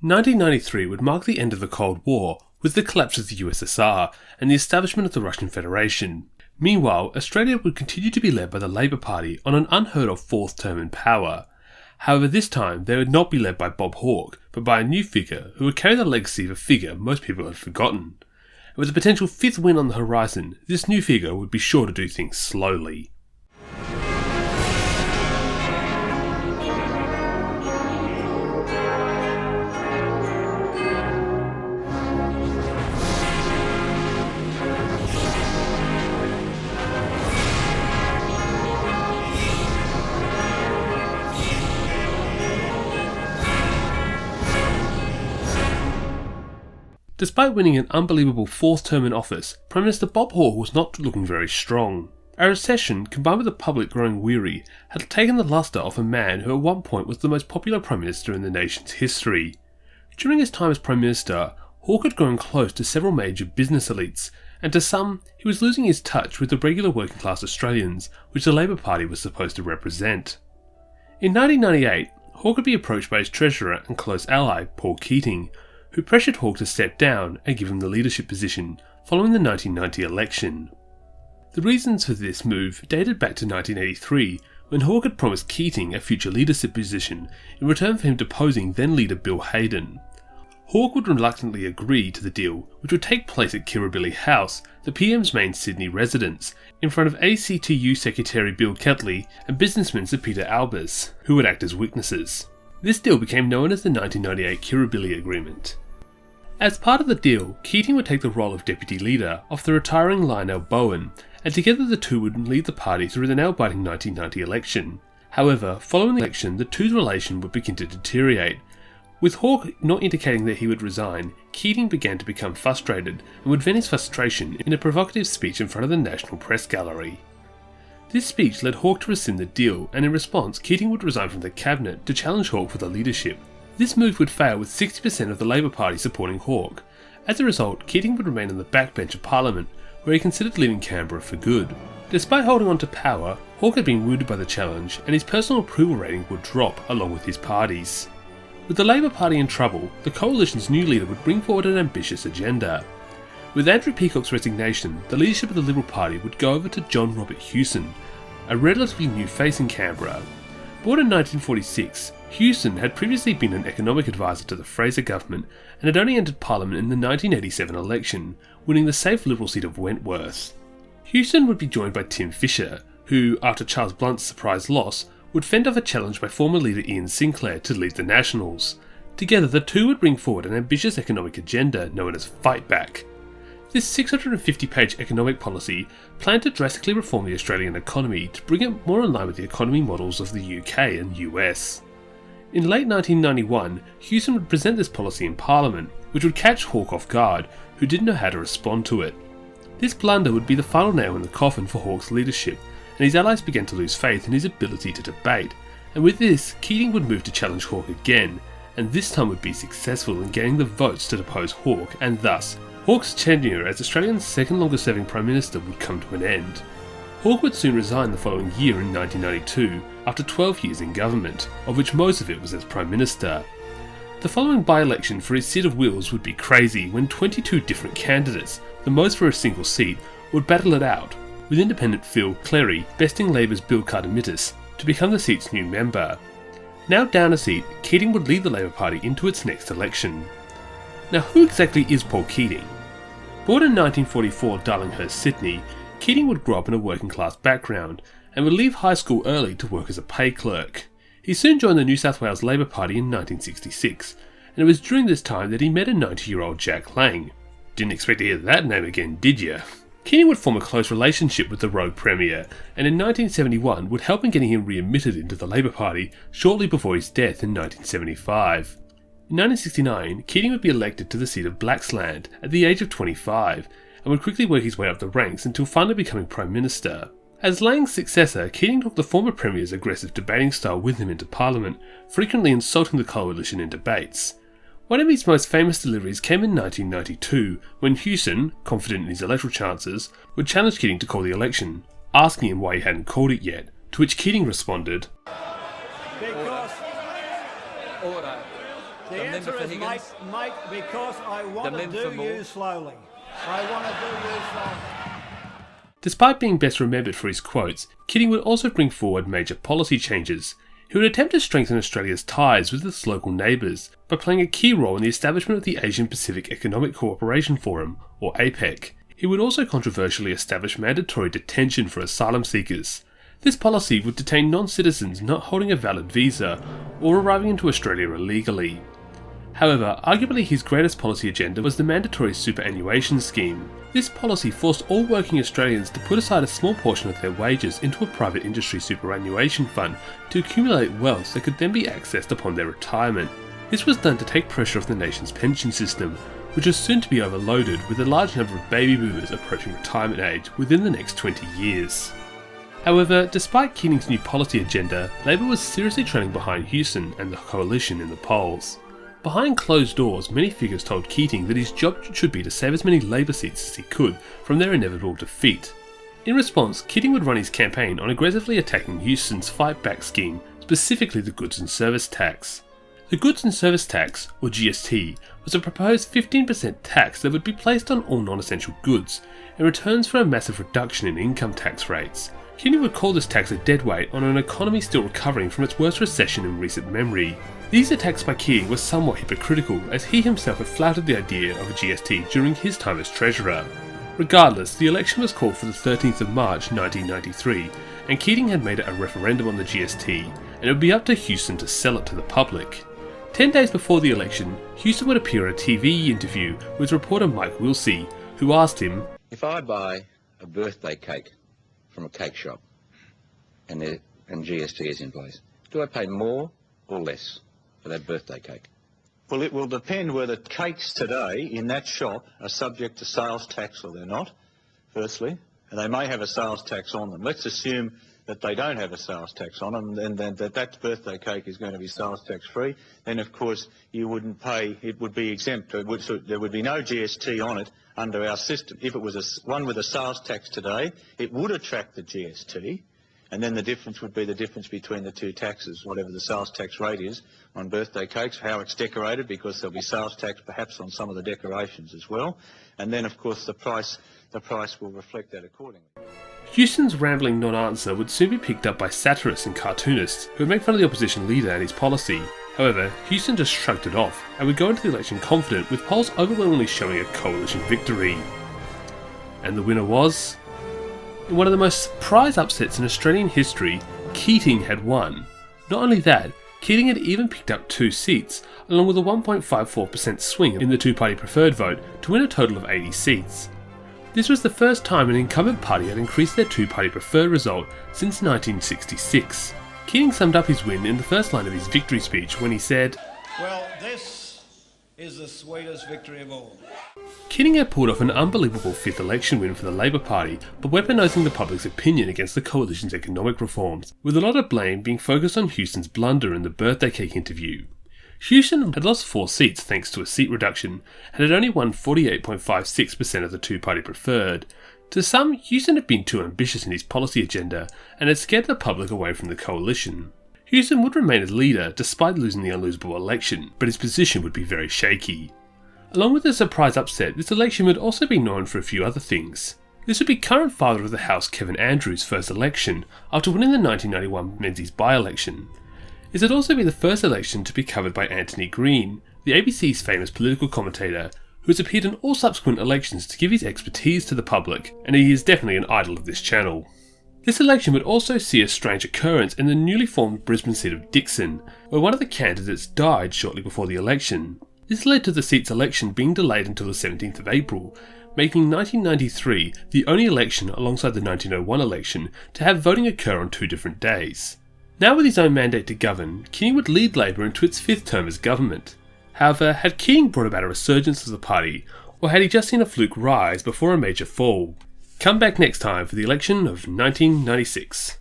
1993 would mark the end of the Cold War, with the collapse of the USSR and the establishment of the Russian Federation. Meanwhile, Australia would continue to be led by the Labour Party on an unheard of fourth term in power. However, this time they would not be led by Bob Hawke, but by a new figure who would carry the legacy of a figure most people had forgotten. And with a potential fifth win on the horizon, this new figure would be sure to do things slowly. Despite winning an unbelievable fourth term in office, Prime Minister Bob Hawke was not looking very strong. A recession, combined with the public growing weary, had taken the lustre off a man who at one point was the most popular Prime Minister in the nation's history. During his time as Prime Minister, Hawke had grown close to several major business elites, and to some, he was losing his touch with the regular working class Australians, which the Labour Party was supposed to represent. In 1998, Hawke would be approached by his treasurer and close ally, Paul Keating, who pressured Hawke to step down and give him the leadership position following the 1990 election. The reasons for this move dated back to 1983, when Hawke had promised Keating a future leadership position in return for him deposing then-leader Bill Hayden. Hawke would reluctantly agree to the deal, which would take place at Kirribilli House, the PM's main Sydney residence, in front of ACTU Secretary Bill Ketley and businessman Sir Peter Albers, who would act as witnesses. This deal became known as the 1998 Kirribilli Agreement. As part of the deal, Keating would take the role of deputy leader off the retiring Lionel Bowen, and together the two would lead the party through the nail-biting 1990 election. However, following the election, the two's relation would begin to deteriorate. With Hawke not indicating that he would resign, Keating began to become frustrated and would vent his frustration in a provocative speech in front of the National Press Gallery. This speech led Hawke to rescind the deal, and in response, Keating would resign from the cabinet to challenge Hawke for the leadership. This move would fail, with 60% of the Labour Party supporting Hawke. As a result, Keating would remain on the backbench of Parliament, where he considered leaving Canberra for good. Despite holding on to power, Hawke had been wounded by the challenge, and his personal approval rating would drop along with his party's. With the Labour Party in trouble, the coalition's new leader would bring forward an ambitious agenda. With Andrew Peacock's resignation, the leadership of the Liberal Party would go over to John Robert Hewson, a relatively new face in Canberra. Born in 1946, Hewson had previously been an economic advisor to the Fraser government and had only entered Parliament in the 1987 election, winning the safe Liberal seat of Wentworth. Hewson would be joined by Tim Fischer, who, after Charles Blunt's surprise loss, would fend off a challenge by former leader Ian Sinclair to lead the Nationals. Together, the two would bring forward an ambitious economic agenda known as Fightback. This 650-page economic policy planned to drastically reform the Australian economy to bring it more in line with the economy models of the UK and US. In late 1991, Hewson would present this policy in Parliament, which would catch Hawke off guard, who didn't know how to respond to it. This blunder would be the final nail in the coffin for Hawke's leadership, and his allies began to lose faith in his ability to debate, and with this, Keating would move to challenge Hawke again, and this time would be successful in gaining the votes to depose Hawke, and thus, Hawke's tenure as Australia's second longest serving Prime Minister would come to an end. Hawke would soon resign the following year in 1992, after 12 years in government, of which most of it was as Prime Minister. The following by-election for his seat of Wills would be crazy when 22 different candidates, the most for a single seat, would battle it out, with independent Phil Cleary besting Labour's Bill Kardamitis to become the seat's new member. Now down a seat, Keating would lead the Labour Party into its next election. Now who exactly is Paul Keating? Born in 1944 Darlinghurst, Sydney, Keating would grow up in a working class background and would leave high school early to work as a pay clerk. He soon joined the New South Wales Labour Party in 1966, and it was during this time that he met a 90-year-old Jack Lang. Didn't expect to hear that name again, did ya? Keating would form a close relationship with the rogue Premier, and in 1971 would help in getting him re-admitted into the Labour Party shortly before his death in 1975. In 1969, Keating would be elected to the seat of Blaxland at the age of 25, and would quickly work his way up the ranks until finally becoming Prime Minister. As Lang's successor, Keating took the former Premier's aggressive debating style with him into Parliament, frequently insulting the coalition in debates. One of his most famous deliveries came in 1992, when Hewson, confident in his electoral chances, would challenge Keating to call the election, asking him why he hadn't called it yet, to which Keating responded, "Because order. The answer is, mate, because I want to do you slowly. I want to do you slowly. Despite being best remembered for his quotes, Keating would also bring forward major policy changes. He would attempt to strengthen Australia's ties with its local neighbours by playing a key role in the establishment of the Asian Pacific Economic Cooperation Forum, or APEC. He would also controversially establish mandatory detention for asylum seekers. This policy would detain non-citizens not holding a valid visa or arriving into Australia illegally. However, arguably his greatest policy agenda was the mandatory superannuation scheme. This policy forced all working Australians to put aside a small portion of their wages into a private industry superannuation fund to accumulate wealth that could then be accessed upon their retirement. This was done to take pressure off the nation's pension system, which was soon to be overloaded with a large number of baby boomers approaching retirement age within the next 20 years. However, despite Keating's new policy agenda, Labor was seriously trailing behind Hewson and the coalition in the polls. Behind closed doors, many figures told Keating that his job should be to save as many Labor seats as he could from their inevitable defeat. In response, Keating would run his campaign on aggressively attacking Hewson's Fightback scheme, specifically the Goods and Service Tax. The Goods and Service Tax, or GST, was a proposed 15% tax that would be placed on all non-essential goods, in returns for a massive reduction in income tax rates. Keating would call this tax a deadweight on an economy still recovering from its worst recession in recent memory. These attacks by Keating were somewhat hypocritical, as he himself had flouted the idea of a GST during his time as Treasurer. Regardless, the election was called for the 13th of March 1993, and Keating had made it a referendum on the GST, and it would be up to Hewson to sell it to the public. 10 days before the election, Hewson would appear in a TV interview with reporter Mike Wilsey, who asked him, "If I buy a birthday cake from a cake shop and GST is in place, do I pay more or less for that birthday cake?" Well, it will depend whether cakes today in that shop are subject to sales tax or they're not, firstly, and they may have a sales tax on them. Let's assume that they don't have a sales tax on them, and then that birthday cake is going to be sales tax free. Then, of course, you wouldn't pay, it would be exempt. There would be no GST on it under our system. If it was one with a sales tax today, it would attract the GST, and then the difference would be the difference between the two taxes, whatever the sales tax rate is on birthday cakes, how it's decorated, because there'll be sales tax perhaps on some of the decorations as well, and then of course the price will reflect that accordingly. Hewson's rambling non-answer would soon be picked up by satirists and cartoonists who would make fun of the opposition leader and his policy. However, Hewson just shrugged it off and would go into the election confident, with polls overwhelmingly showing a coalition victory. And the winner was... in one of the most surprise upsets in Australian history, Keating had won. Not only that, Keating had even picked up 2 seats, along with a 1.54% swing in the two-party preferred vote to win a total of 80 seats. This was the first time an incumbent party had increased their two-party preferred result since 1966. Keating summed up his win in the first line of his victory speech when he said, "Well, this is the sweetest victory of all." Keating had pulled off an unbelievable 5th election win for the Labor Party by weaponising the public's opinion against the coalition's economic reforms, with a lot of blame being focused on Hewson's blunder in the birthday cake interview. Hewson had lost 4 seats thanks to a seat reduction, and had only won 48.56% of the two-party preferred. To some, Hewson had been too ambitious in his policy agenda, and had scared the public away from the coalition. Hewson would remain as leader despite losing the unlosable election, but his position would be very shaky. Along with the surprise upset, this election would also be known for a few other things. This would be current Father of the House Kevin Andrews' first election, after winning the 1991 Menzies by-election. This would also be the first election to be covered by Anthony Green, the ABC's famous political commentator, who has appeared in all subsequent elections to give his expertise to the public, and he is definitely an idol of this channel. This election would also see a strange occurrence in the newly formed Brisbane seat of Dixon, where one of the candidates died shortly before the election. This led to the seat's election being delayed until the 17th of April, making 1993 the only election alongside the 1901 election to have voting occur on 2 different days. Now with his own mandate to govern, Keating would lead Labor into its 5th term as government. However, had Keating brought about a resurgence of the party, or had he just seen a fluke rise before a major fall? Come back next time for the election of 1996.